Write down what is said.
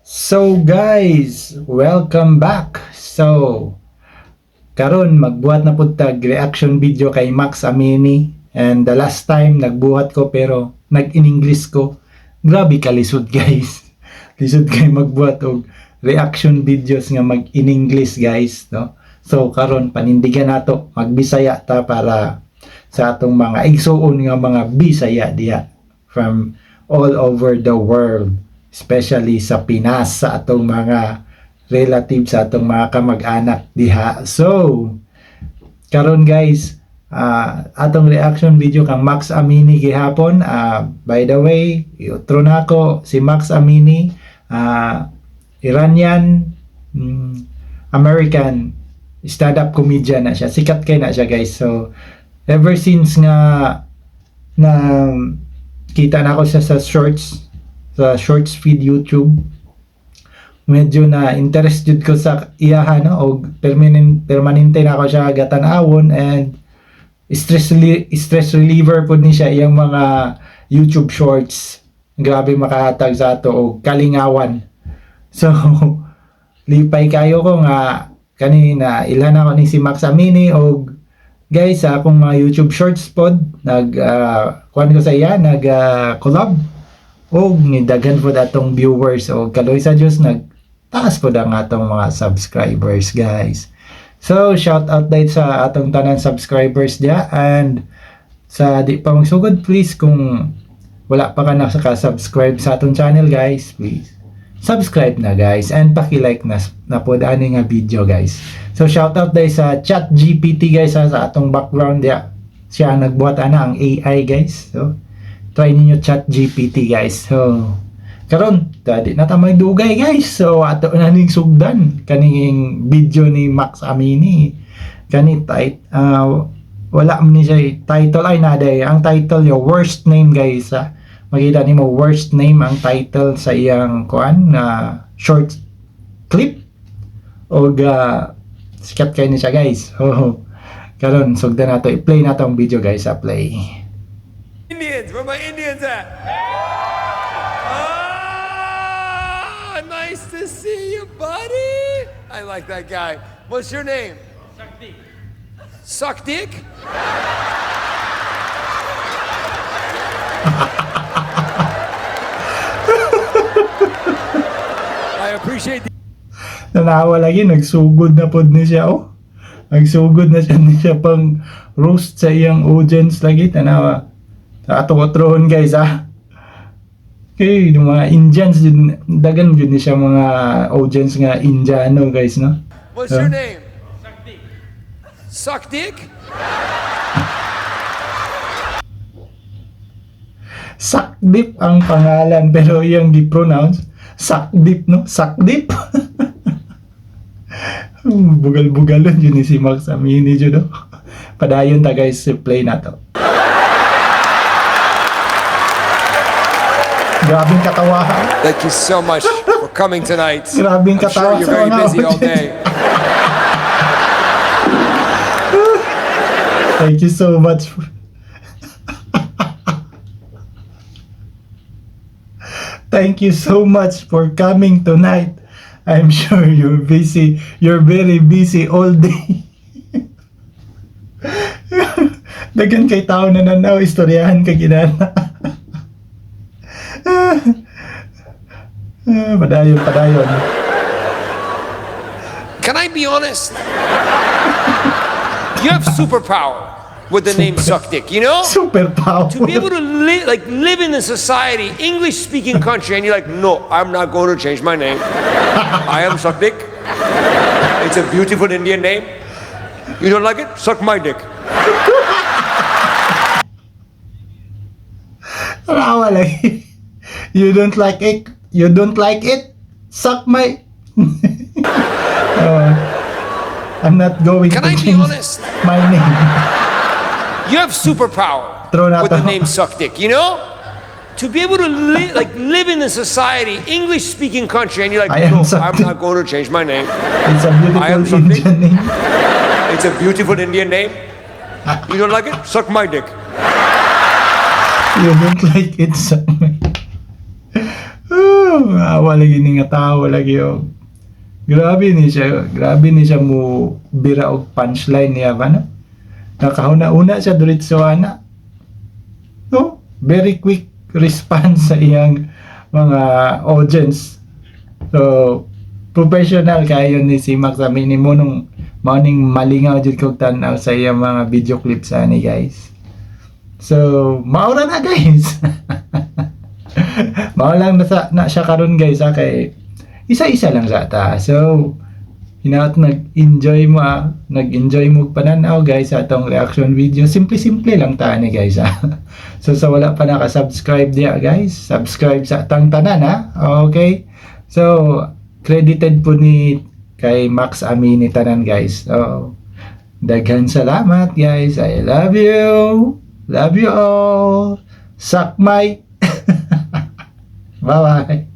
So guys, welcome back. Karon magbuhat na pud tag reaction video kay Max Amini, and the last time nagbuhat ko pero nag-in English ko. Grabe ka lisod guys. Lisod kay magbuhat og reaction videos nga mag-in English guys, no? So karon panindigan nato magbisaya ta para sa atong mga igsuon nga mga Bisaya diha from all over the world, especially sa Pinas, sa atong mga relatives, sa atong mga kamag-anak diha. So karon guys, atong reaction video kang Max Amini gihapon. By the way, i-outro na ako si Max Amini, Iranian American stand-up comedian na siya. Sikat kay na siya guys. So ever since nga na kita na ako siya sa shorts feed YouTube, medyo na interested ko sa iyaha, no? O permanente na ako siya gatanawon, and stress reliever po ni siya iyang mga YouTube shorts. Grabe makahatag sa ato og kalingawan. So lipay kayo ko nga kanina ilhan ako ni si Max Amini, og guys sa akong mga YouTube shorts pod kuan ko sa iya, collab og nidaghan po atong viewers, og kaloy sa Dios nagtaas po ang atong mga subscribers guys. So shout out dahil sa atong tanan subscribers dia, and sa di pa magsugod, please kung wala pa ka nakaka-subscribe sa atong channel guys, please subscribe na guys, and paki-like na po ani nga video guys. So shout out dahil sa ChatGPT guys, sa atong background dia siya nagbuhat ana ang AI guys. So try ninyo ChatGPT guys. So karon dadi na ta magdugay guys. So ato na ning sugdan kaning video ni Max Amini. Kani wala man ni siya title, ay naday ang title yo worst name guys. Makita nimo worst name ang title sa iyang kuan na short clip, og sikat kay ni siya guys. Karon sugdan nato, i-play nato ang video guys. Play. Indians, where my Indians at? Nice to see you, buddy. I like that guy. What's your name? Suck Dick. Suck Dick? I appreciate the... Nanawa lagi, nagsugod na pod ni siya, oh. Nagsugod na siya pang roast sa iyang audience lagi, tanawa. Sa ato-atrohon guys, Okay, yung mga Indians, dagan yun ni siya mga audience nga Indiano guys, no? What's your name? Suck Dick. Suck Dick? Sakdip ang pangalan, pero yung di-pronounce, Sakdip, no? Sakdip? Bugal-bugalon yun ni si Max Amini dyan, no? Padayon ta guys, play na to. Grabing katawahan. Thank you so much for coming tonight. Grabing I'm sure you're very busy all day. Thank you so much. Thank you so much for coming tonight. I'm sure you're busy. You're very busy all day. Dagan kay tao na nanaw, istoryahan ka ginana. Padayon. Can I be honest? You have superpower with the name Suck Dick, you know? Superpower. To be able to live in a society, English-speaking country, and you're like, no, I'm not going to change my name. I am Suck Dick. It's a beautiful Indian name. You don't like it? Suck my dick. Rawa lagi. You don't like it? You don't like it? Suck my... I'm not going Can to I be change honest? my name. You have superpower with the name Suck Dick, you know? To be able to live in a society, English-speaking country, and you're like, no, I'm not going to change my name. It's a beautiful Indian name. It's a beautiful Indian name. You don't like it? Suck my dick. You don't like it, suck my... Awa lagi ni nga tao lagi oh. Grabe ni siya mo bira og punchline niya ba no? Nakahuna-una siya diretso ana. No? Very quick response sa iyang mga audience. So, professional kayo ni si Max sa minimo nung morning malingaw jud kog tan-aw sa iyang mga video clips ani guys. So, maura na guys. Mao lang na siya karon guys ha, kay isa-isa lang sa ta. So, hinaot nag-enjoy mo pananaw guys sa atong reaction video. Simple lang ta ni guys ha. So sa wala pa naka-subscribe diya guys, subscribe sa atang tanan ha. Okay? So, credited po ni kay Max Amini tanan guys. So, daghan salamat guys. I love you. Love you all. Suck my. Bye-bye.